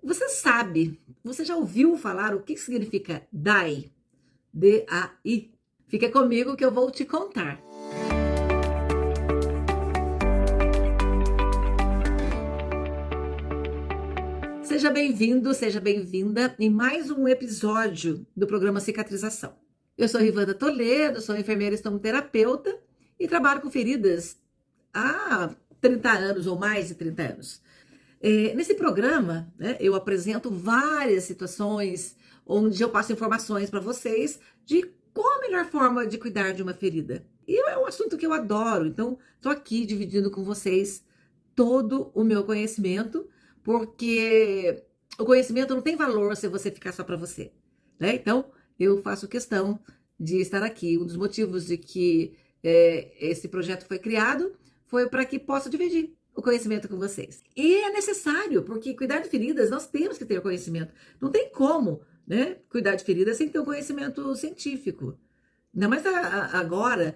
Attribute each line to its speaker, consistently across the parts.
Speaker 1: Você sabe, você já ouviu falar o que significa DAI? D-A-I. Fica comigo que eu vou te contar. Seja bem-vindo, seja bem-vinda em mais um episódio do programa Cicatrização. Eu sou Rivanda Toledo, sou enfermeira estomoterapeuta e trabalho com feridas há 30 anos ou mais de 30 anos. Nesse programa, eu apresento várias situações onde eu passo informações para vocês de qual a melhor forma de cuidar de uma ferida. E é um assunto que eu adoro, então estou aqui dividindo com vocês todo o meu conhecimento, porque o conhecimento não tem valor se você ficar só para você, né? Então, eu faço questão de estar aqui. Um dos motivos de que esse projeto foi criado foi para que possa dividir o conhecimento com vocês. E é necessário, porque cuidar de feridas, nós temos que ter conhecimento. Não tem como, né, cuidar de feridas sem ter um conhecimento científico. Ainda mais agora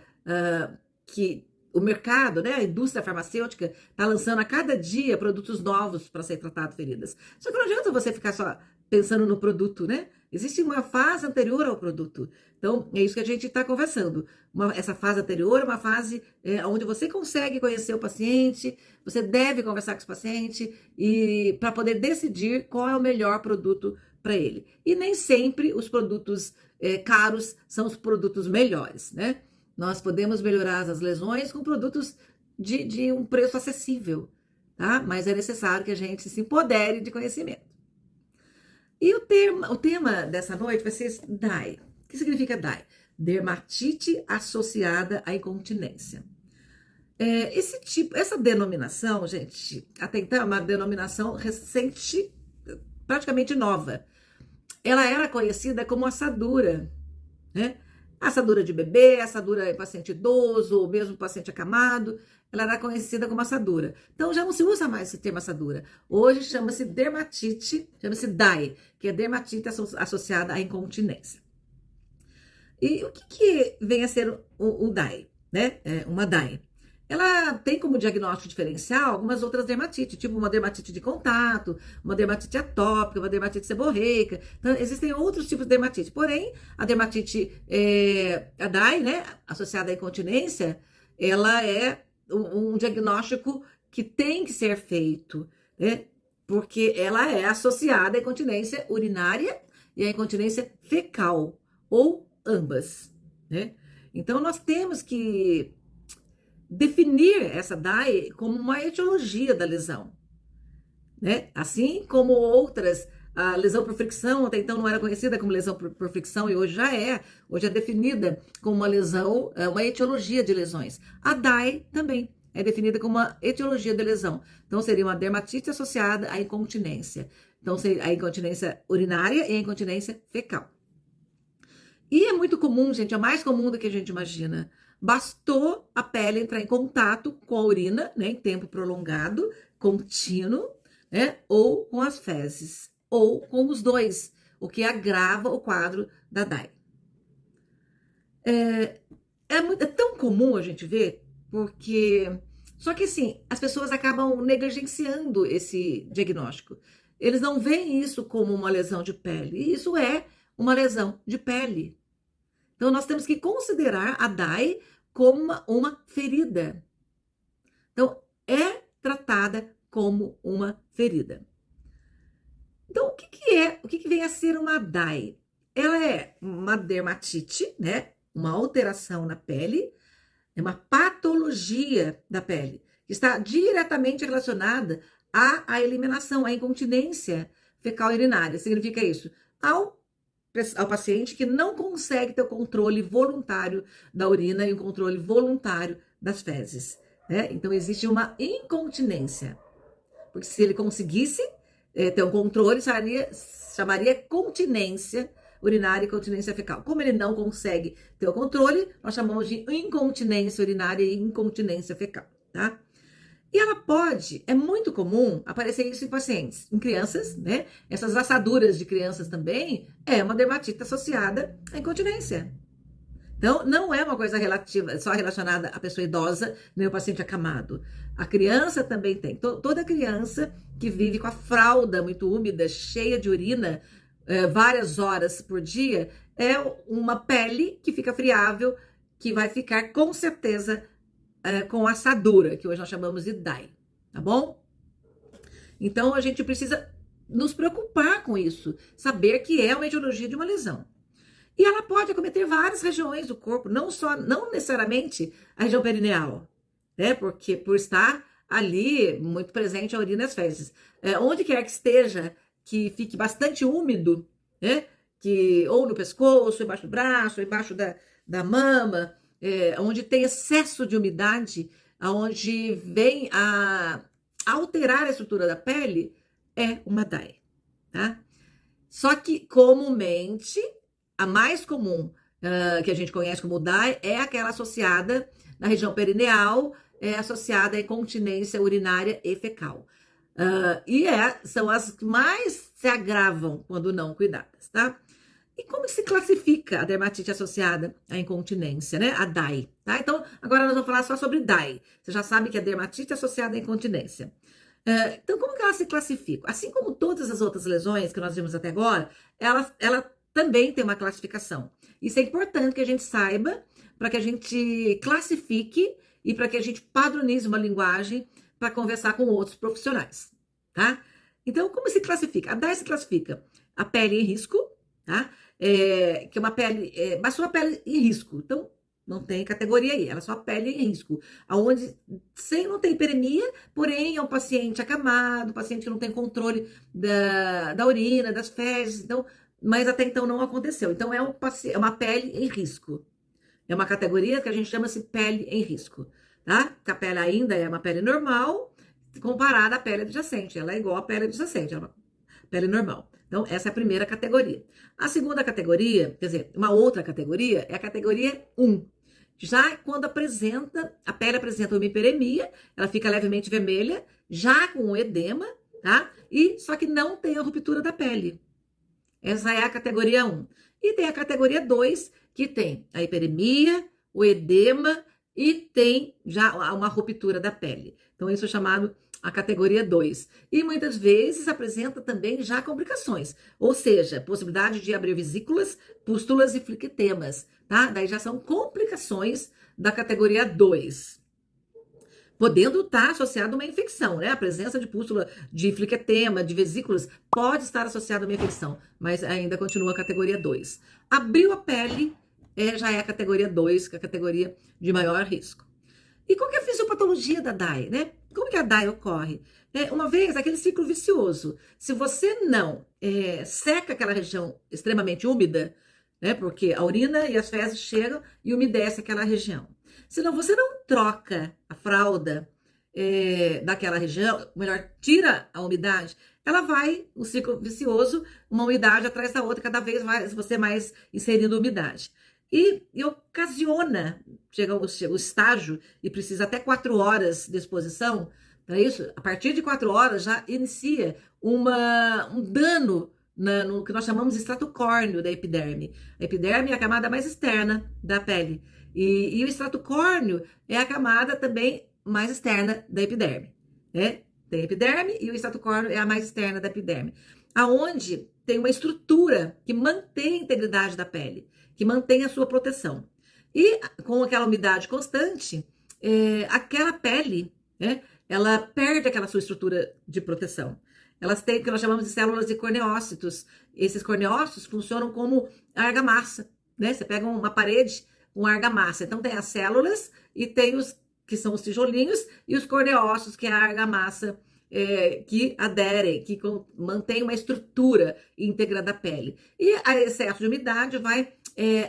Speaker 1: que o mercado, né, a indústria farmacêutica está lançando a cada dia produtos novos para ser tratado feridas. Só que não adianta você ficar só pensando no produto, né? Existe uma fase anterior ao produto. Então, é isso que a gente está conversando. Essa fase anterior é uma fase onde você consegue conhecer o paciente, você deve conversar com o paciente e para poder decidir qual é o melhor produto para ele. E nem sempre os produtos caros são os produtos melhores, né? Nós podemos melhorar as lesões com produtos de um preço acessível, tá? Mas é necessário que a gente se empodere de conhecimento. E o tema dessa noite vai ser DAI. O que significa DAI? Dermatite associada à incontinência. Essa denominação, gente, até então é uma denominação recente, praticamente nova. Ela era conhecida como assadura, né? Assadura de bebê, assadura em paciente idoso, ou mesmo paciente acamado, ela era conhecida como assadura. Então já não se usa mais esse termo assadura. Hoje chama-se dermatite, chama-se DAI, que é dermatite associada à incontinência. E o que vem a ser o DAI, né? Uma DAI. Ela tem como diagnóstico diferencial algumas outras dermatites, tipo uma dermatite de contato, uma dermatite atópica, uma dermatite seborreica. Então, existem outros tipos de dermatite. Porém, a dermatite, a DAI, né, associada à incontinência, ela é um diagnóstico que tem que ser feito, né, porque ela é associada à incontinência urinária e à incontinência fecal, ou ambas, né? Então, nós temos que definir essa DAI como uma etiologia da lesão, né? Assim como outras, a lesão por fricção até então não era conhecida como lesão por fricção e hoje já é. Hoje é definida como uma lesão, uma etiologia de lesões. A DAI também é definida como uma etiologia de lesão. Então seria uma dermatite associada à incontinência. Então seria a incontinência urinária e a incontinência fecal. E é muito comum, gente, é mais comum do que a gente imagina. Bastou a pele entrar em contato com a urina, né, em tempo prolongado, contínuo, né, ou com as fezes, ou com os dois, o que agrava o quadro da DAI. É tão comum a gente ver, porque... Só que, assim, as pessoas acabam negligenciando esse diagnóstico. Eles não veem isso como uma lesão de pele, e isso é uma lesão de pele. Então, nós temos que considerar a DAI como uma ferida. Então, é tratada como uma ferida. Então, o que vem a ser uma DAI? Ela é uma dermatite, né? Uma alteração na pele, é uma patologia da pele, que está diretamente relacionada à eliminação, à incontinência fecal urinária. Significa isso? Ao paciente que não consegue ter o controle voluntário da urina e o controle voluntário das fezes, né? Então, existe uma incontinência. Porque se ele conseguisse ter um controle, chamaria continência urinária e continência fecal. Como ele não consegue ter o controle, nós chamamos de incontinência urinária e incontinência fecal, tá? E ela pode, é muito comum aparecer isso em pacientes, em crianças, né? Essas assaduras de crianças também é uma dermatite associada à incontinência. Então, não é uma coisa relativa, só relacionada à pessoa idosa, nem ao paciente acamado. A criança também tem. Toda criança que vive com a fralda muito úmida, cheia de urina, várias horas por dia, é uma pele que fica friável, que vai ficar com certeza com assadura, que hoje nós chamamos de DAI, tá bom? Então, a gente precisa nos preocupar com isso, saber que é uma etiologia de uma lesão. E ela pode acometer várias regiões do corpo, não necessariamente a região perineal, né? Porque por estar ali muito presente a urina e as fezes. Onde quer que esteja, que fique bastante úmido, né? Ou no pescoço, embaixo do braço, embaixo da mama, onde tem excesso de umidade, onde vem a alterar a estrutura da pele, é uma DAI, tá? Só que comumente a mais comum que a gente conhece como DAI é aquela associada na região perineal, associada à incontinência urinária e fecal. São as que mais se agravam quando não cuidadas, tá? E como se classifica a dermatite associada à incontinência, né? A DAI, tá? Então, agora nós vamos falar só sobre DAI. Você já sabe que é dermatite associada à incontinência. Então, como que ela se classifica? Assim como todas as outras lesões que nós vimos até agora, ela também tem uma classificação. Isso é importante que a gente saiba, para que a gente classifique e para que a gente padronize uma linguagem para conversar com outros profissionais, tá? Então, como se classifica? A DAI se classifica a pele em risco, tá? Que é uma pele, mas só a pele em risco. Então, não tem categoria aí, ela é só a pele em risco. Aonde não tem hiperemia, porém é um paciente acamado, paciente que não tem controle da urina, das fezes, então, mas até então não aconteceu. Então, é uma pele em risco. É uma categoria que a gente chama-se pele em risco, tá? Que a pele ainda é uma pele normal, comparada à pele adjacente. Ela é igual à pele adjacente, é uma pele normal. Então, essa é a primeira categoria. A segunda categoria, quer dizer, uma outra categoria, é a categoria 1. Já quando a pele apresenta uma hiperemia, ela fica levemente vermelha, já com edema, tá? Só que não tem a ruptura da pele. Essa é a categoria 1. E tem a categoria 2, que tem a hiperemia, o edema e tem já uma ruptura da pele. Então, isso é chamado a categoria 2. E muitas vezes apresenta também já complicações, ou seja, possibilidade de abrir vesículas, pústulas e fliquetemas, tá? Daí já são complicações da categoria 2. Podendo estar associado a uma infecção, né? A presença de pústula, de fliquetema, de vesículas pode estar associada a uma infecção, mas ainda continua a categoria 2. Abriu a pele, já é a categoria 2, que é a categoria de maior risco. E qual que é a fisiopatologia da DAI, né? Como que a DAI ocorre? Uma vez, aquele ciclo vicioso. Se você não seca aquela região extremamente úmida, né? Porque a urina e as fezes chegam e umedece aquela região. Senão você não troca a fralda daquela região, melhor, tira a umidade, ela vai, o ciclo vicioso, uma umidade atrás da outra, cada vez mais você mais inserindo umidade. E ocasiona, chega o estágio e precisa até 4 horas de exposição, para isso, a partir de 4 horas já inicia um dano no que nós chamamos de estrato córneo da epiderme. A epiderme é a camada mais externa da pele. E o estrato córneo é a camada também mais externa da epiderme. Né? Tem a epiderme e o estrato córneo é a mais externa da epiderme. Aonde tem uma estrutura que mantém a integridade da pele, que mantém a sua proteção. E com aquela umidade constante, aquela pele, né, ela perde aquela sua estrutura de proteção. Elas têm o que nós chamamos de células de corneócitos. Esses corneócitos funcionam como argamassa, né? Você pega uma parede com argamassa. Então tem as células e tem os que são os tijolinhos e os corneócitos, que é a argamassa que aderem, que mantém uma estrutura íntegra da pele. E a excesso de umidade vai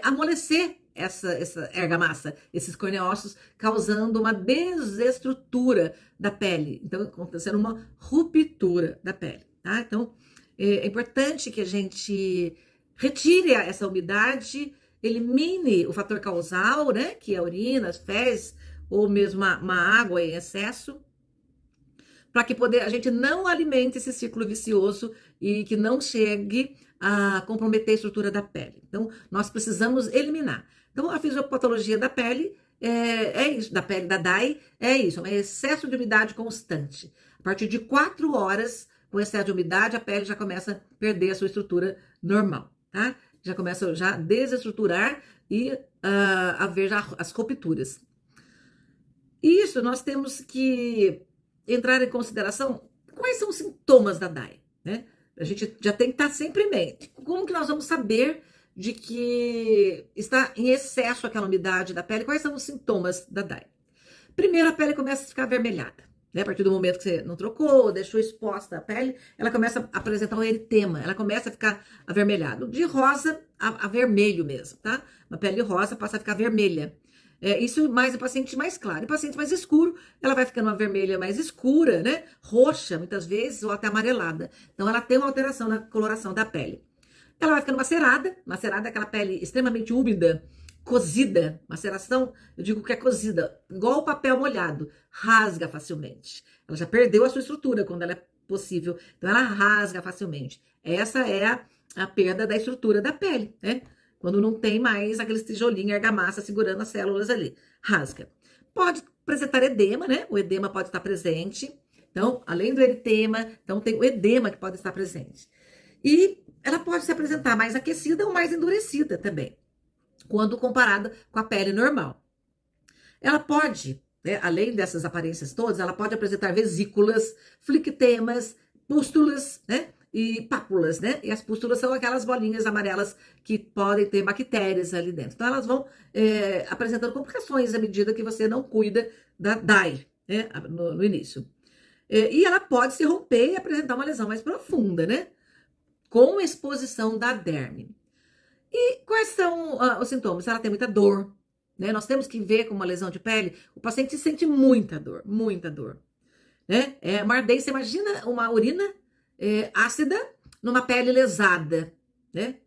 Speaker 1: amolecer essa argamassa, esses corneócitos, causando uma desestrutura da pele. Então, acontecendo uma ruptura da pele, tá? Então, é importante que a gente retire essa umidade, elimine o fator causal, né? Que é a urina, as fezes, ou mesmo uma água em excesso, para que a gente não alimente esse ciclo vicioso e que não chegue a comprometer a estrutura da pele. Então, nós precisamos eliminar. Então, a fisiopatologia da pele é isso, da pele da DAI é isso, é um excesso de umidade constante. A partir de 4 horas, com excesso de umidade, a pele já começa a perder a sua estrutura normal, tá? Já começa a desestruturar e a ver já as rupturas. Isso nós temos que entrar em consideração quais são os sintomas da DAI, né? A gente já tem que estar sempre em mente. Como que nós vamos saber de que está em excesso aquela umidade da pele? Quais são os sintomas da DAI? Primeiro, a pele começa a ficar avermelhada, né? A partir do momento que você não trocou, deixou exposta a pele, ela começa a apresentar um eritema, ela começa a ficar avermelhada, de rosa a vermelho mesmo, tá? Uma pele rosa passa a ficar vermelha. Isso mais em paciente mais claro. Em paciente mais escuro, ela vai ficando uma vermelha mais escura, né? Roxa, muitas vezes, ou até amarelada. Então, ela tem uma alteração na coloração da pele. Ela vai ficando macerada é aquela pele extremamente úmida, cozida. Maceração, eu digo que é cozida, igual o papel molhado, rasga facilmente. Ela já perdeu a sua estrutura quando ela é possível, então ela rasga facilmente. Essa é a perda da estrutura da pele, né? Quando não tem mais aqueles tijolinhos, argamassa segurando as células ali. Rasga. Pode apresentar edema, né? O edema pode estar presente. Então, além do eritema, então tem o edema que pode estar presente. E ela pode se apresentar mais aquecida ou mais endurecida também, quando comparada com a pele normal. Ela pode, né, além dessas aparências todas, ela pode apresentar vesículas, flictemas, pústulas, né? E pápulas, né? E as pústulas são aquelas bolinhas amarelas que podem ter bactérias ali dentro. Então, elas vão apresentando complicações à medida que você não cuida da DAI, né? No início. E ela pode se romper e apresentar uma lesão mais profunda, né? Com exposição da derme. E quais são os sintomas? Ela tem muita dor, né? Nós temos que ver com uma lesão de pele, o paciente sente muita dor, né? Uma ardência, imagina uma urina ácida numa pele lesada, né?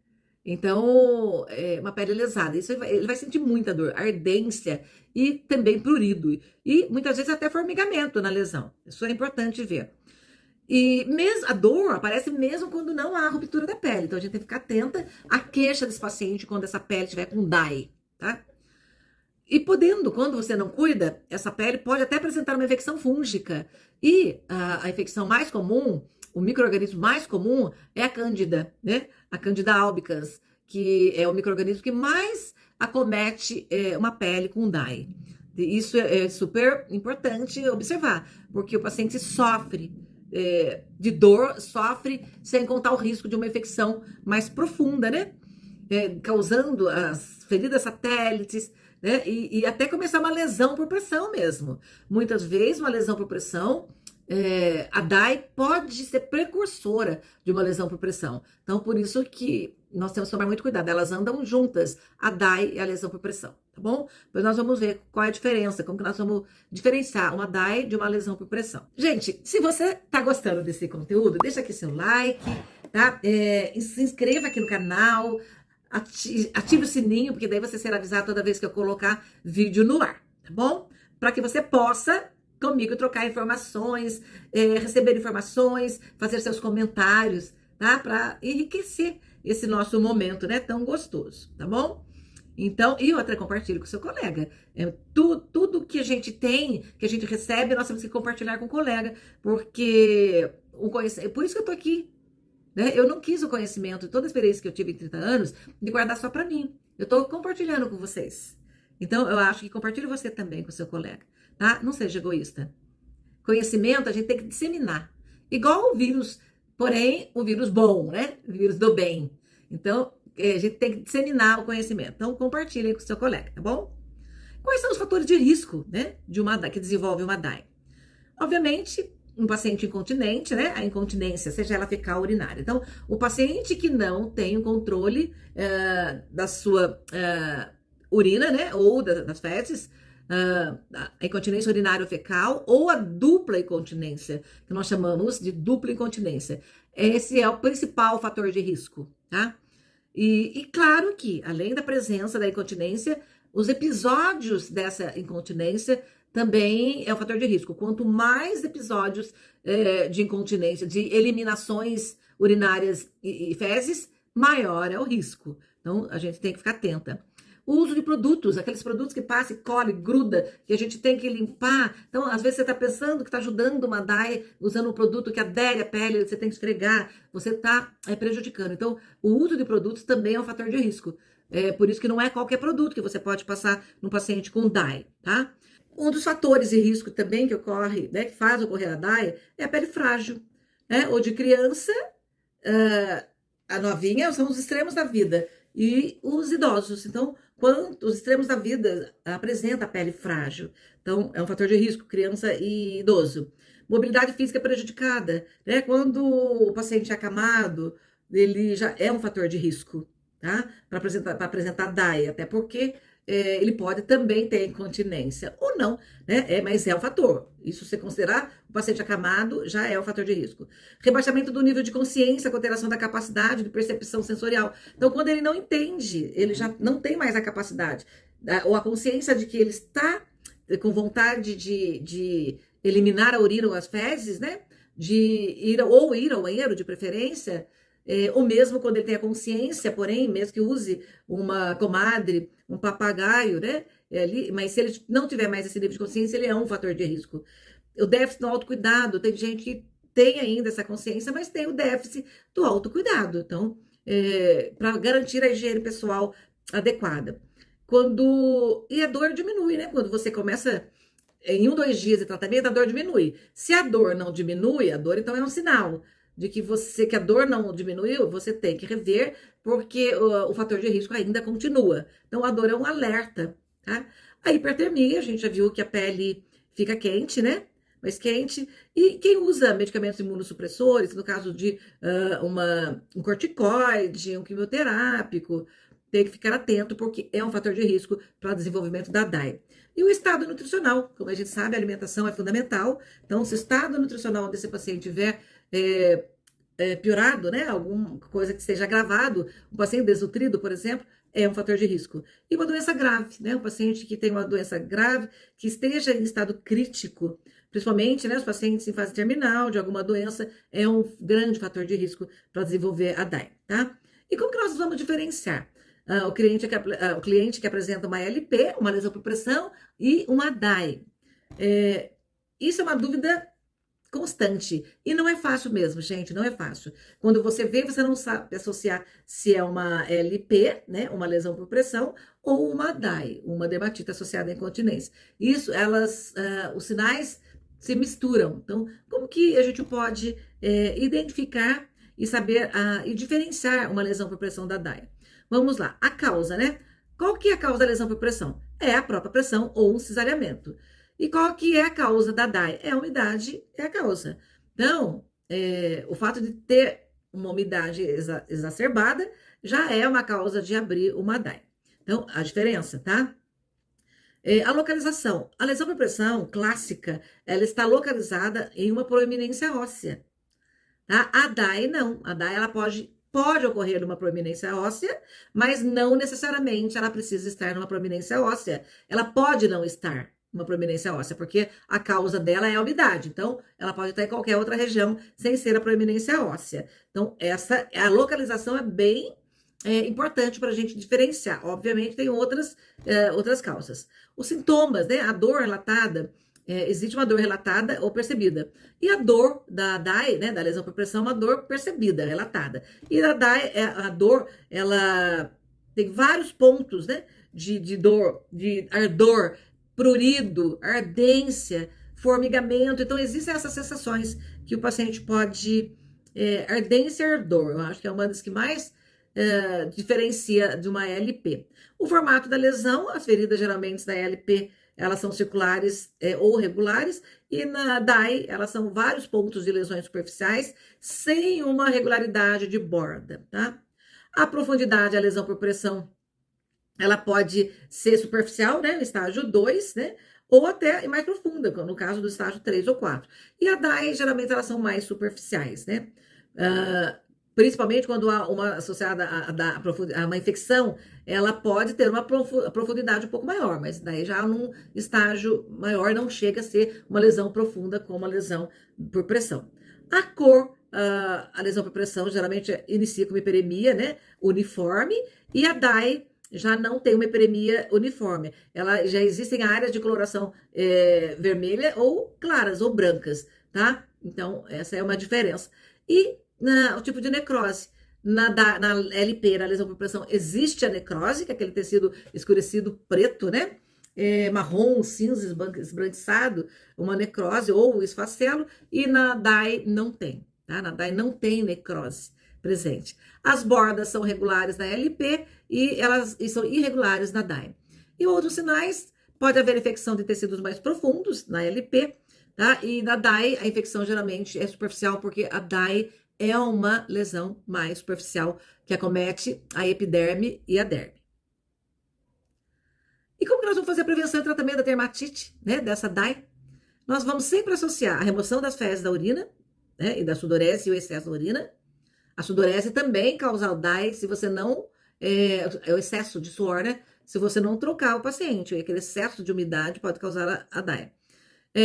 Speaker 1: Então, uma pele lesada, ele vai sentir muita dor, ardência e também prurido. E muitas vezes até formigamento na lesão. Isso é importante ver. E a dor aparece mesmo quando não há ruptura da pele. Então, a gente tem que ficar atenta à queixa desse paciente quando essa pele estiver com DAI, tá? E quando você não cuida, essa pele pode até apresentar uma infecção fúngica. E a infecção mais comum, o micro-organismo mais comum é a Cândida, né? A Cândida albicans, que é o micro-organismo que mais acomete uma pele com DAI. Isso é super importante observar, porque o paciente sofre de dor, sofre sem contar o risco de uma infecção mais profunda, né? Causando as feridas satélites, né? E até começar uma lesão por pressão mesmo. Muitas vezes, uma lesão por pressão, a DAI pode ser precursora de uma lesão por pressão. Então, por isso que nós temos que tomar muito cuidado. Elas andam juntas, a DAI e a lesão por pressão, tá bom? Depois nós vamos ver qual é a diferença, como que nós vamos diferenciar uma DAI de uma lesão por pressão. Gente, se você tá gostando desse conteúdo, deixa aqui seu like, tá? Se inscreva aqui no canal, ative o sininho, porque daí você será avisado toda vez que eu colocar vídeo no ar, tá bom? Para que você possa comigo trocar informações, receber informações, fazer seus comentários, tá? Para enriquecer esse nosso momento, né? Tão gostoso, tá bom? Então, e outra, compartilhe com o seu colega. Tudo que a gente tem, que a gente recebe, nós temos que compartilhar com o colega, porque por isso que eu tô aqui, né? Eu não quis o conhecimento, toda a experiência que eu tive em 30 anos, de guardar só para mim. Eu tô compartilhando com vocês. Então, eu acho que compartilhe você também com o seu colega, tá? Não seja egoísta. Conhecimento a gente tem que disseminar. Igual o vírus, porém, o vírus bom, né? O vírus do bem. Então, a gente tem que disseminar o conhecimento. Então, compartilhe com o seu colega, tá bom? Quais são os fatores de risco, né? Que desenvolve uma DAI? Obviamente, um paciente incontinente, né? A incontinência, seja ela fecal ou urinária. Então, o paciente que não tem o controle da sua urina, né? Ou das fezes, a incontinência urinária ou fecal, ou a dupla incontinência, que nós chamamos de dupla incontinência. Esse é o principal fator de risco, tá? E claro que, além da presença da incontinência, os episódios dessa incontinência também é um fator de risco. Quanto mais episódios de incontinência, de eliminações urinárias e fezes, maior é o risco. Então, a gente tem que ficar atenta. O uso de produtos, aqueles produtos que passa e colhe, gruda, que a gente tem que limpar. Então, às vezes você está pensando que está ajudando uma DAI usando um produto que adere à pele, você tem que esfregar, você está prejudicando. Então, o uso de produtos também é um fator de risco. Por isso que não é qualquer produto que você pode passar no paciente com DAI, tá? Um dos fatores de risco também que ocorre, né, que faz ocorrer a DAI, é a pele frágil, né? Ou de criança, a novinha, são os extremos da vida, e os idosos. Então, quando os extremos da vida apresenta a pele frágil, então é um fator de risco, criança e idoso. Mobilidade física prejudicada, né? Quando o paciente é acamado, ele já é um fator de risco, tá? Para apresentar DAI, até porque ele pode também ter incontinência, ou não, né? Mas é um fator. Isso, se considerar o paciente acamado, já é um fator de risco. Rebaixamento do nível de consciência com alteração da capacidade de percepção sensorial. Então, quando ele não entende, ele já não tem mais a capacidade, ou a consciência de que ele está com vontade de eliminar a urina ou as fezes, né? De ir ao banheiro, de preferência, ou mesmo quando ele tem a consciência, porém, mesmo que use uma comadre, um papagaio, né? Mas se ele não tiver mais esse nível de consciência, ele é um fator de risco. O déficit do autocuidado, tem gente que tem ainda essa consciência, mas tem o déficit do autocuidado. Então, para garantir a higiene pessoal adequada. E a dor diminui, né? Quando você começa em 2 dias de tratamento, a dor diminui. Se a dor não diminui, a dor então é um sinal de que a dor não diminuiu, você tem que rever, porque o fator de risco ainda continua. Então, a dor é um alerta, tá? A hipertermia, a gente já viu que a pele fica quente, né? Mais quente. E quem usa medicamentos imunossupressores, no caso de um corticoide, um quimioterápico, tem que ficar atento, porque é um fator de risco para o desenvolvimento da DAI. E o estado nutricional, como a gente sabe, a alimentação é fundamental. Então, se o estado nutricional desse paciente tiver piorado, né? Alguma coisa que esteja agravado, um paciente desnutrido, por exemplo, é um fator de risco. E uma doença grave, né? Um paciente que tem uma doença grave, que esteja em estado crítico, principalmente, né, os pacientes em fase terminal de alguma doença, é um grande fator de risco para desenvolver a DAI, tá? E como que nós vamos diferenciar? O cliente que apresenta uma LP, uma lesão por pressão, e uma DAI. Isso é uma dúvida constante. E não é fácil mesmo, gente, não é fácil. Quando você vê, você não sabe associar se é uma LP, né, uma lesão por pressão, ou uma DAI, uma dermatite associada à incontinência. Isso, os sinais se misturam. Então, como que a gente pode identificar e saber e diferenciar uma lesão por pressão da DAI? Vamos lá, a causa, né? Qual que é a causa da lesão por pressão? É a própria pressão ou um cisalhamento. E qual que é a causa da DAI? A umidade é a causa. Então, o fato de ter uma umidade exacerbada já é uma causa de abrir uma DAI. Então, a diferença, tá? A localização. A lesão por pressão clássica, ela está localizada em uma proeminência óssea. Tá? A DAI não. A DAI ela pode ocorrer numa proeminência óssea, mas não necessariamente ela precisa estar numa proeminência óssea. Ela pode não estar numa proeminência óssea, porque a causa dela é a umidade. Então, ela pode estar em qualquer outra região sem ser a proeminência óssea. Então, a localização é bem importante para a gente diferenciar. Obviamente, tem outras causas. Os sintomas, né? A dor relatada. Existe uma dor relatada ou percebida. E a dor da DAI, né, da lesão por pressão, é uma dor percebida, relatada. E a DAI, a dor, ela tem vários pontos, né, de dor, de ardor, prurido, ardência, formigamento. Então, existem essas sensações que o paciente pode... ardência e ardor, eu acho que é uma das que mais diferencia de uma LP. O formato da lesão, as feridas geralmente da LP, elas são circulares ou regulares, e na DAI, elas são vários pontos de lesões superficiais, sem uma regularidade de borda, tá? A profundidade, a lesão por pressão, ela pode ser superficial, né, no estágio 2, né, ou até mais profunda, no caso do estágio 3 ou 4. E a DAI, geralmente, elas são mais superficiais, né? Principalmente quando há uma associada a uma infecção, ela pode ter uma profundidade um pouco maior, mas daí já num estágio maior não chega a ser uma lesão profunda como uma lesão por pressão. A cor, a lesão por pressão geralmente inicia com hiperemia, né, uniforme, e a DAI já não tem uma hiperemia uniforme. Ela já existem áreas de coloração vermelha ou claras ou brancas, tá? Então, essa é uma diferença. E o tipo de necrose. Na LP, na lesão por pressão, existe a necrose, que é aquele tecido escurecido preto, né? Marrom, cinza, esbranquiçado, uma necrose ou esfacelo, e na DAI não tem, tá? Na DAI não tem necrose presente. As bordas são regulares na LP e são irregulares na DAI. E outros sinais, pode haver infecção de tecidos mais profundos na LP, tá? E na DAI a infecção geralmente é superficial, porque a DAI é uma lesão mais superficial que acomete a epiderme e a derme. E como que nós vamos fazer a prevenção e tratamento da dermatite, né, dessa DAI? Nós vamos sempre associar a remoção das fezes da urina, né, e da sudorese e o excesso da urina. A sudorese também causa o DAI se você não... É o excesso de suor, né? Se você não trocar o paciente. Aquele excesso de umidade pode causar a DAI.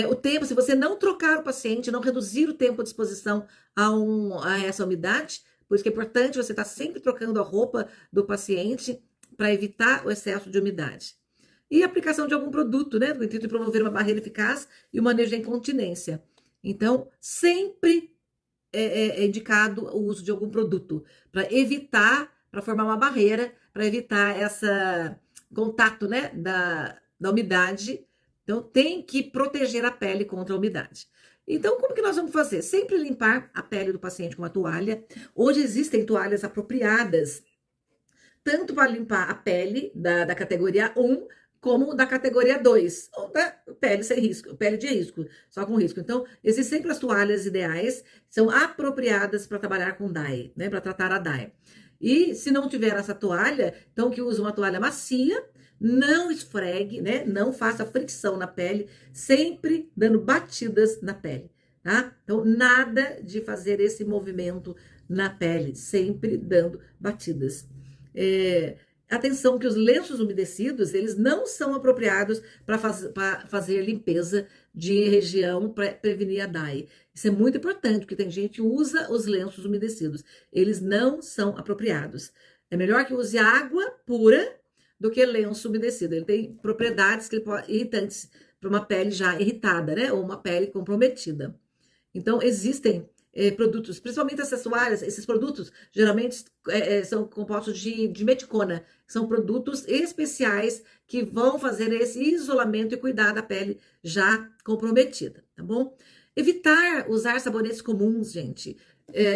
Speaker 1: O tempo, se você não trocar o paciente, não reduzir o tempo de exposição a essa umidade, por isso que é importante você estar sempre trocando a roupa do paciente para evitar o excesso de umidade. E a aplicação de algum produto, né? No intuito de promover uma barreira eficaz e o manejo da incontinência. Então, sempre é indicado o uso de algum produto para evitar, para formar uma barreira, para evitar esse contato, né, da umidade. Então, tem que proteger a pele contra a umidade. Então, como que nós vamos fazer? Sempre limpar a pele do paciente com uma toalha. Hoje existem toalhas apropriadas, tanto para limpar a pele da categoria 1, como da categoria 2, ou da pele sem risco, pele de risco, só com risco. Então, existem sempre as toalhas ideais, são apropriadas para trabalhar com DAI, né, para tratar a DAI. E se não tiver essa toalha, então que use uma toalha macia, não esfregue, né, não faça fricção na pele, sempre dando batidas na pele, tá? Então, nada de fazer esse movimento na pele, sempre dando batidas. Atenção que os lenços umedecidos, eles não são apropriados para fazer limpeza de região para prevenir a DAI. Isso é muito importante, porque tem gente que usa os lenços umedecidos. Eles não são apropriados. É melhor que use água pura do que lenço umedecido. Ele tem propriedades irritantes para uma pele já irritada, né? Ou uma pele comprometida. Então, existem produtos, principalmente acessórios, esses produtos geralmente são compostos de meticona, são produtos especiais que vão fazer esse isolamento e cuidar da pele já comprometida, tá bom? Evitar usar sabonetes comuns, gente.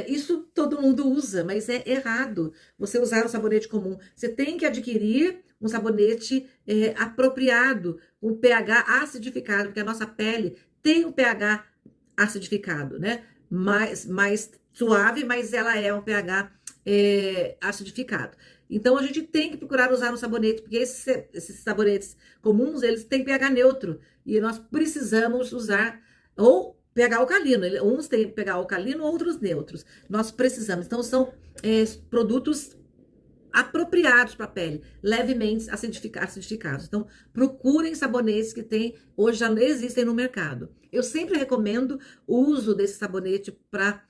Speaker 1: Isso todo mundo usa, mas é errado você usar um sabonete comum. Você tem que adquirir um sabonete apropriado, um pH acidificado, porque a nossa pele tem um pH acidificado, né? Mais suave, mas ela é um pH acidificado. Então, a gente tem que procurar usar um sabonete, porque esses sabonetes comuns, eles têm pH neutro, e nós precisamos usar, ou pH alcalino, uns têm pH alcalino, outros neutros. Nós precisamos, então são produtos apropriados para a pele, levemente acidificados. Então, procurem sabonetes que hoje já existem no mercado. Eu sempre recomendo o uso desse sabonete para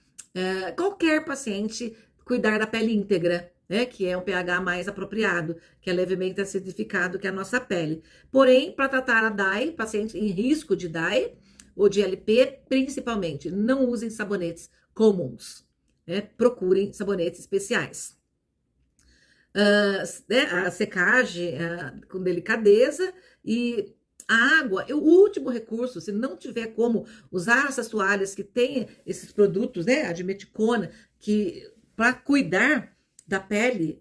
Speaker 1: qualquer paciente cuidar da pele íntegra, né, que é um pH mais apropriado, que é levemente acidificado que a nossa pele. Porém, para tratar a DAI, pacientes em risco de DAI ou de LP, principalmente, não usem sabonetes comuns, né? Procurem sabonetes especiais. Né, a secagem com delicadeza e a água é o último recurso. Se não tiver como usar essas toalhas que têm esses produtos, né, a dimeticona, que para cuidar da pele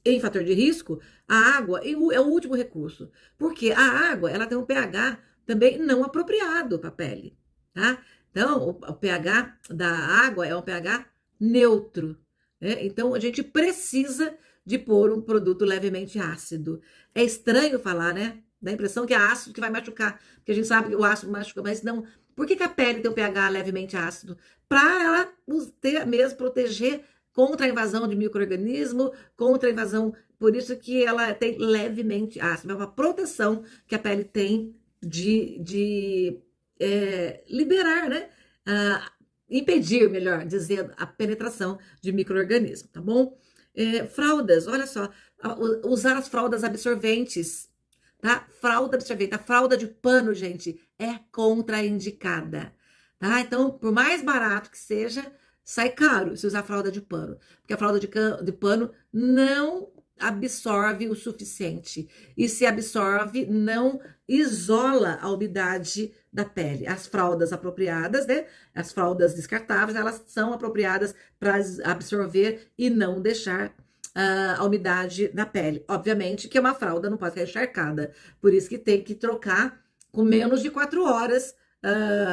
Speaker 1: em fator de risco, a água é o último recurso, porque a água ela tem um pH também não apropriado para a pele, tá? Então, o pH da água é um pH neutro. Então, a gente precisa de pôr um produto levemente ácido. É estranho falar, né? Dá a impressão que é ácido que vai machucar, porque a gente sabe que o ácido machuca, mas não. Por que a pele tem um pH levemente ácido? Para ela mesmo proteger contra a invasão de micro-organismo, contra a invasão. Por isso que ela tem levemente ácido. É uma proteção que a pele tem de liberar, né? Impedir, melhor dizendo, a penetração de micro-organismos, tá bom? Fraldas, olha só, usar as fraldas absorventes, tá? Fralda absorvente, a fralda de pano, gente, é contraindicada, tá? Então, por mais barato que seja, sai caro se usar fralda de pano, porque a fralda de pano não absorve o suficiente, e se absorve, não isola a umidade da pele. As fraldas apropriadas, né? As fraldas descartáveis, elas são apropriadas para absorver e não deixar a umidade na pele. Obviamente que uma fralda não pode ficar encharcada, por isso que tem que trocar com menos de 4 horas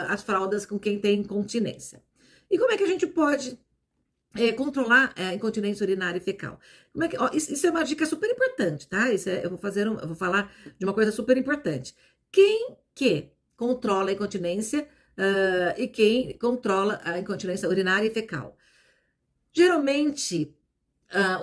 Speaker 1: as fraldas com quem tem incontinência. E como é que a gente pode controlar a incontinência urinária e fecal? Como é que, ó, isso é uma dica super importante, tá? Eu vou falar de uma coisa super importante. Quem que controla a incontinência e quem controla a incontinência urinária e fecal? Geralmente,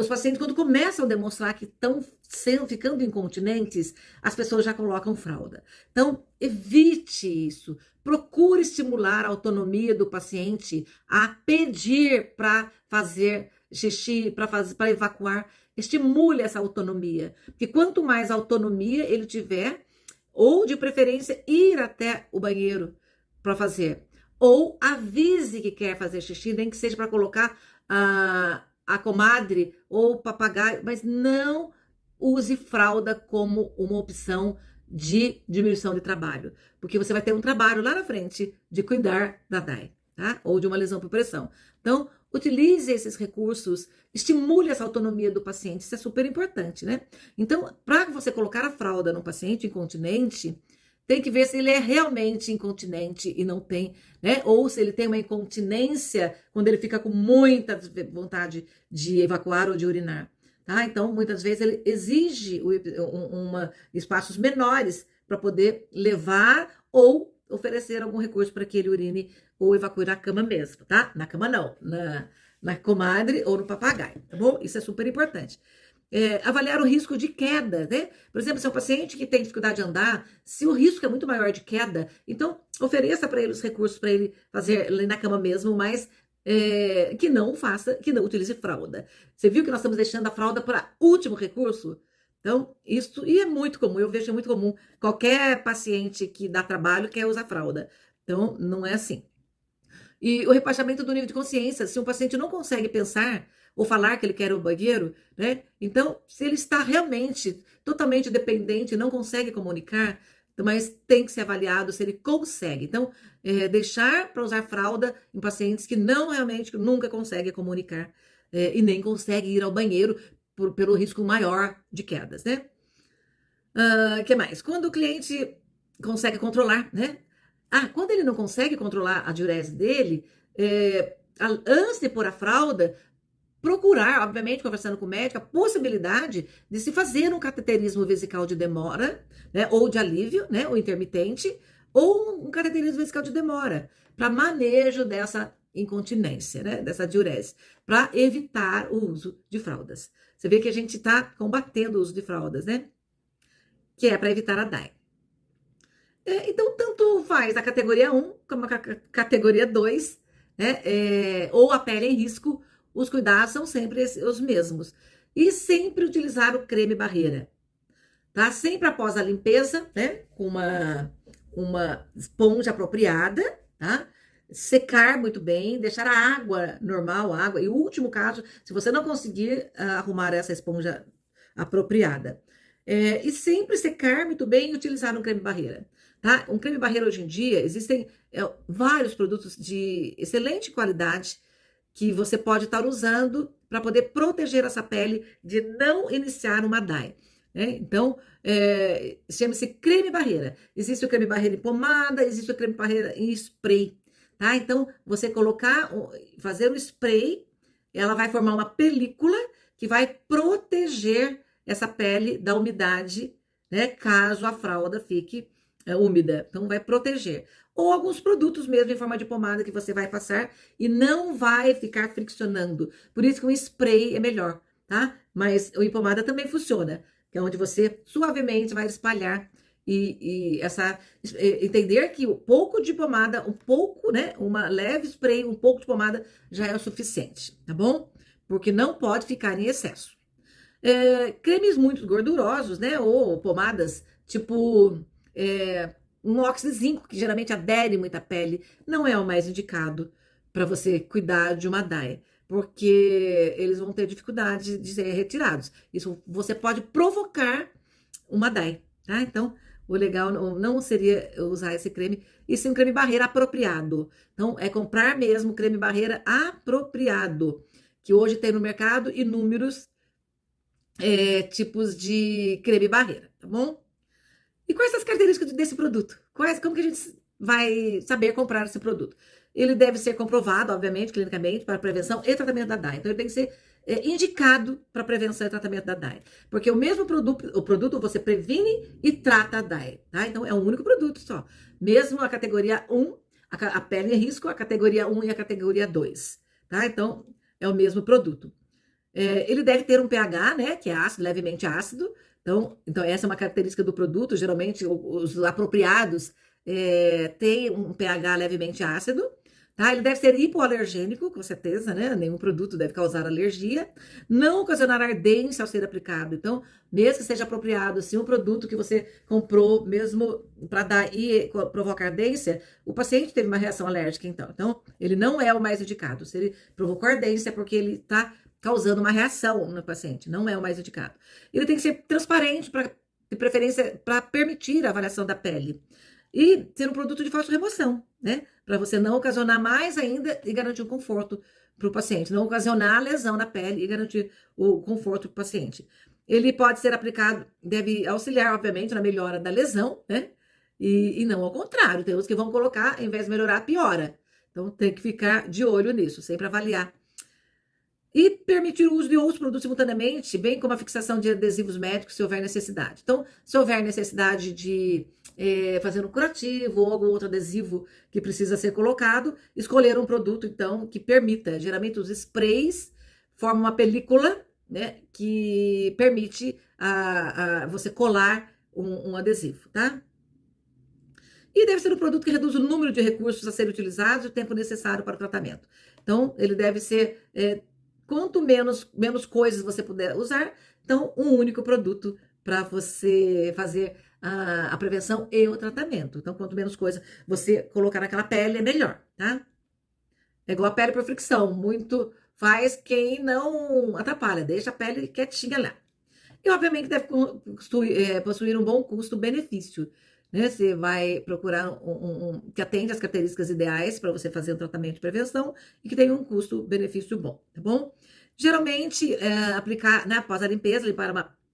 Speaker 1: os pacientes, quando começam a demonstrar que estão ficando incontinentes, as pessoas já colocam fralda. Então, evite isso. Procure estimular a autonomia do paciente a pedir para fazer xixi, para evacuar. Estimule essa autonomia. Porque quanto mais autonomia ele tiver, ou de preferência ir até o banheiro para fazer, ou avise que quer fazer xixi, nem que seja para colocar a comadre ou o papagaio, mas não use fralda como uma opção de diminuição de trabalho, porque você vai ter um trabalho lá na frente de cuidar da DAI, tá? Ou de uma lesão por pressão. Então, utilize esses recursos, estimule essa autonomia do paciente, isso é super importante, né? Então, para você colocar a fralda no paciente incontinente, tem que ver se ele é realmente incontinente e não tem, né? Ou se ele tem uma incontinência quando ele fica com muita vontade de evacuar ou de urinar, tá? Então, muitas vezes ele exige espaços menores para poder levar ou oferecer algum recurso para que ele urine ou evacue na cama mesmo, tá? Na cama não, na comadre ou no papagaio, tá bom? Isso é super importante. Avaliar o risco de queda, né? Por exemplo, se é um paciente que tem dificuldade de andar, se o risco é muito maior de queda, então ofereça para ele os recursos para ele fazer na cama mesmo, mas que não utilize fralda. Você viu que nós estamos deixando a fralda para último recurso? Então, isso, e é muito comum, eu vejo muito comum, qualquer paciente que dá trabalho quer usar fralda. Então, não é assim. E o rebaixamento do nível de consciência, se um paciente não consegue pensar ou falar que ele quer o banheiro, né? Então, se ele está realmente totalmente dependente, não consegue comunicar, mas tem que ser avaliado se ele consegue. Então, deixar para usar fralda em pacientes que realmente nunca conseguem comunicar e nem conseguem ir ao banheiro pelo risco maior de quedas, né? Que mais? Quando o cliente consegue controlar, né? Quando ele não consegue controlar a diurese dele, antes de pôr a fralda, procurar, obviamente, conversando com o médico, a possibilidade de se fazer um cateterismo vesical de demora, né, ou de alívio, né, ou intermitente, ou um cateterismo vesical de demora, para manejo dessa incontinência, né, dessa diurese, para evitar o uso de fraldas. Você vê que a gente está combatendo o uso de fraldas, né, que é para evitar a DAI. Então, tanto faz a categoria 1 como a categoria 2, né, ou a pele em risco, os cuidados são sempre os mesmos. E sempre utilizar o creme barreira, tá? Sempre após a limpeza, né, com uma esponja apropriada, tá? Secar muito bem, deixar a água normal, e o último caso, se você não conseguir arrumar essa esponja apropriada. E sempre secar muito bem e utilizar um creme barreira. Tá? Um creme barreira hoje em dia, existem vários produtos de excelente qualidade que você pode estar usando para poder proteger essa pele de não iniciar uma DAI. Né? Então, chama-se creme barreira. Existe o creme barreira em pomada, existe o creme barreira em spray. Tá? Então, você fazer um spray, ela vai formar uma película que vai proteger essa pele da umidade, né? Caso a fralda fique úmida. Então, vai proteger. Ou alguns produtos mesmo em forma de pomada que você vai passar e não vai ficar friccionando. Por isso que um spray é melhor, tá? Mas o em pomada também funciona, que é onde você suavemente vai espalhar entender que um pouco de pomada, né? Uma leve spray, um pouco de pomada já é o suficiente, tá bom? porque não pode ficar em excesso. Cremes muito gordurosos, né? Ou pomadas tipo um óxido de zinco, que geralmente adere muito à pele, não é o mais indicado para você cuidar de uma DAE, porque eles vão ter dificuldade de ser retirados. Isso você pode provocar uma DAE, tá? Então, o legal não seria usar esse creme, e sim um creme barreira apropriado. Então, é comprar mesmo creme barreira apropriado, que hoje tem no mercado inúmeros tipos de creme barreira, tá bom? E quais são as características desse produto? Como que a gente vai saber comprar esse produto? Ele deve ser comprovado, obviamente, clinicamente, para prevenção e tratamento da DAE. Então, ele tem que ser indicado para prevenção e tratamento da DAE. Porque o produto você previne e trata a DAE. Tá? Então, é um único produto só. Mesmo a categoria 1, a pele em risco, a categoria 1 e a categoria 2. Tá? Então, é o mesmo produto. Ele deve ter um pH, né, que é ácido, levemente ácido. Então essa é uma característica do produto. Geralmente, os apropriados têm um pH levemente ácido. Tá? Ele deve ser hipoalergênico, com certeza, né? Nenhum produto deve causar alergia. Não ocasionar ardência ao ser aplicado. Então, mesmo que seja apropriado, se um produto que você comprou mesmo para dar e provocar ardência, o paciente teve uma reação alérgica, então ele não é o mais indicado. Se ele provocou ardência, é porque ele está causando uma reação no paciente, não é o mais indicado. Ele tem que ser transparente, de preferência, para permitir a avaliação da pele. E ser um produto de fácil remoção, né? Para você não ocasionar mais ainda e garantir o conforto para o paciente. Não ocasionar lesão na pele e garantir o conforto para o paciente. Ele pode ser aplicado, deve auxiliar, obviamente, na melhora da lesão, né? E não ao contrário. Tem uns que vão colocar, em vez de melhorar, piora. Então tem que ficar de olho nisso, sempre avaliar. E permitir o uso de outros produtos simultaneamente, bem como a fixação de adesivos médicos, se houver necessidade. Então, se houver necessidade de fazer um curativo ou algum outro adesivo que precisa ser colocado, escolher um produto, então, que permita. Geralmente, os sprays formam uma película, né, que permite você colar um adesivo, tá? E deve ser um produto que reduz o número de recursos a serem utilizados e o tempo necessário para o tratamento. Então, ele deve ser... quanto menos coisas você puder usar, então um único produto para você fazer a prevenção e o tratamento. Então, quanto menos coisa você colocar naquela pele, é melhor, tá? É igual a pele por fricção, muito faz quem não atrapalha, deixa a pele quietinha lá. E, obviamente, deve possuir um bom custo-benefício, né? Você vai procurar que atende às características ideais para você fazer um tratamento de prevenção e que tenha um custo-benefício bom, tá bom? Geralmente, aplicar, né, após a limpeza,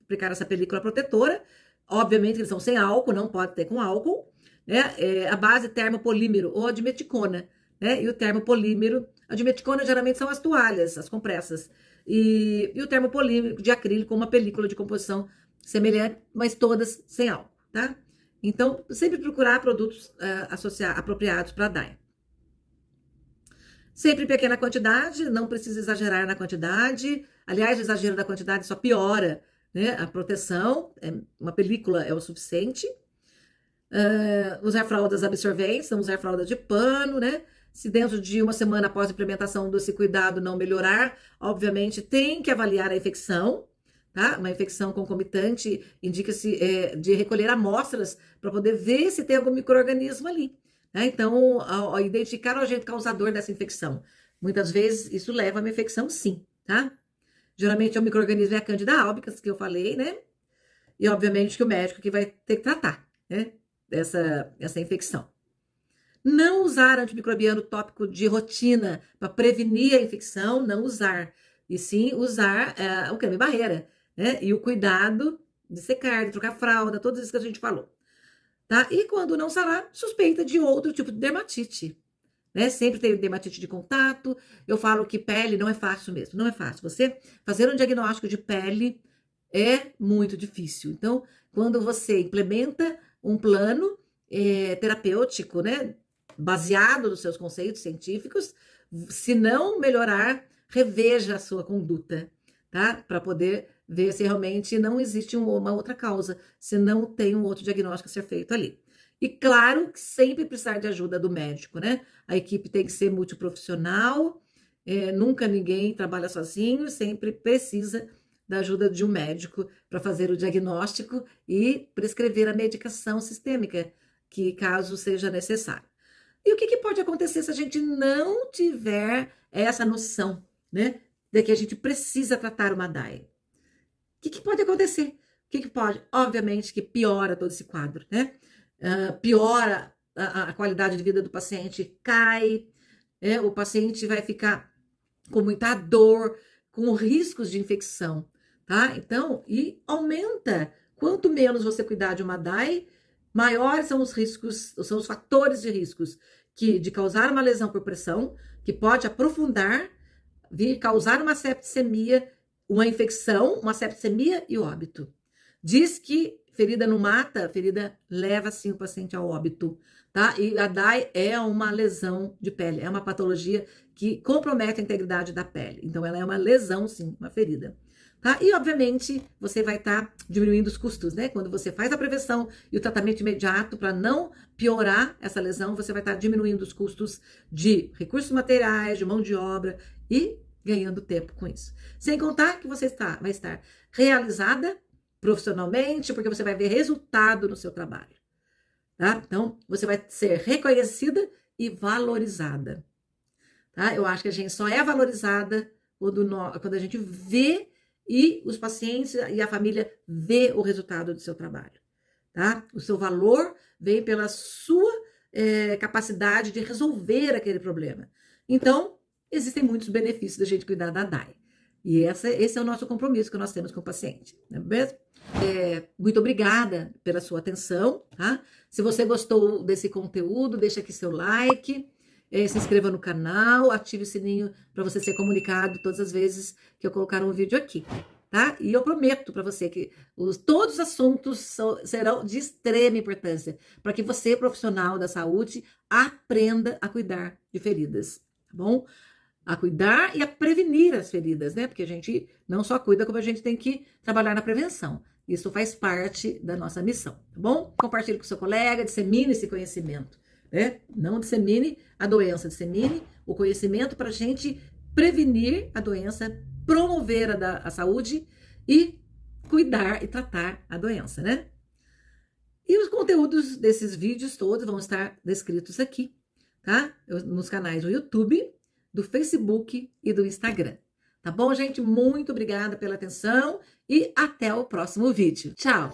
Speaker 1: aplicar essa película protetora. Obviamente, eles são sem álcool, não pode ter com álcool, né? A base termopolímero ou a dimeticona, né? E o termopolímero, a dimeticona geralmente são as toalhas, as compressas. E o termopolímero de acrílico, uma película de composição semelhante, mas todas sem álcool, tá? Então, sempre procurar produtos apropriados para DAE. Sempre em pequena quantidade, não precisa exagerar na quantidade. Aliás, o exagero da quantidade só piora, né, a proteção. Uma película é o suficiente. Usar fraldas absorventes, não usar fraldas de pano, né? Se dentro de uma semana após a implementação desse cuidado não melhorar, obviamente tem que avaliar a infecção, tá? Uma infecção concomitante indica-se de recolher amostras para poder ver se tem algum micro-organismo ali, né? Então, ao identificar o agente causador dessa infecção, muitas vezes isso leva a uma infecção, sim, tá? Geralmente é o micro-organismo é a Candida albicans, que eu falei, né? E obviamente que o médico que vai ter que tratar, né, essa infecção. Não usar antimicrobiano tópico de rotina para prevenir a infecção, não usar. E sim usar o creme barreira, né? E o cuidado de secar, de trocar fralda, todas isso que a gente falou. Tá? E quando não sarar, suspeita de outro tipo de dermatite. Né? Sempre tem dermatite de contato. Eu falo que pele não é fácil mesmo, não é fácil. Você fazer um diagnóstico de pele é muito difícil. Então, quando você implementa um plano terapêutico, né, baseado nos seus conceitos científicos, se não melhorar, reveja a sua conduta, tá? Para poder ver se realmente não existe uma outra causa, se não tem um outro diagnóstico a ser feito ali. E claro que sempre precisar de ajuda do médico, né? A equipe tem que ser multiprofissional Nunca ninguém trabalha sozinho, sempre precisa da ajuda de um médico para fazer o diagnóstico e prescrever a medicação sistêmica, que caso seja necessário. E o que pode acontecer se a gente não tiver essa noção, né, de que a gente precisa tratar uma DAE? O que pode acontecer? O que pode? Obviamente que piora todo esse quadro, né? Piora a qualidade de vida do paciente, cai, o paciente vai ficar com muita dor, com riscos de infecção, tá? Então, e aumenta. Quanto menos você cuidar de uma DAE, maiores são os riscos, são os fatores de riscos de causar uma lesão por pressão, que pode aprofundar, vir causar uma septicemia, uma infecção, uma septicemia e óbito. Diz que ferida não mata, ferida leva sim o paciente ao óbito, tá? E a DAE é uma lesão de pele, é uma patologia que compromete a integridade da pele. Então, ela é uma lesão, sim, uma ferida. Tá? E, obviamente, você vai estar diminuindo os custos, né? Quando você faz a prevenção e o tratamento imediato para não piorar essa lesão, você vai estar diminuindo os custos de recursos materiais, de mão de obra e ganhando tempo com isso. Sem contar que você vai estar realizada profissionalmente, porque você vai ver resultado no seu trabalho. Tá? Então, você vai ser reconhecida e valorizada. Tá? Eu acho que a gente só é valorizada quando a gente vê e os pacientes e a família vê o resultado do seu trabalho. Tá? O seu valor vem pela sua capacidade de resolver aquele problema. Então, existem muitos benefícios da gente cuidar da DAE. E esse é o nosso compromisso que nós temos com o paciente, não é mesmo? Muito obrigada pela sua atenção, tá? Se você gostou desse conteúdo, deixa aqui seu like, se inscreva no canal, ative o sininho para você ser comunicado todas as vezes que eu colocar um vídeo aqui, tá? E eu prometo para você que todos os assuntos serão de extrema importância para que você, profissional da saúde, aprenda a cuidar de feridas, tá bom? A cuidar e a prevenir as feridas, né? Porque a gente não só cuida, como a gente tem que trabalhar na prevenção. Isso faz parte da nossa missão, tá bom? Compartilhe com seu colega, dissemine esse conhecimento, né? Não dissemine a doença, dissemine o conhecimento para a gente prevenir a doença, promover a saúde e cuidar e tratar a doença, né? E os conteúdos desses vídeos todos vão estar descritos aqui, tá? Nos canais do YouTube, do Facebook e do Instagram. Tá bom, gente? Muito obrigada pela atenção e até o próximo vídeo. Tchau!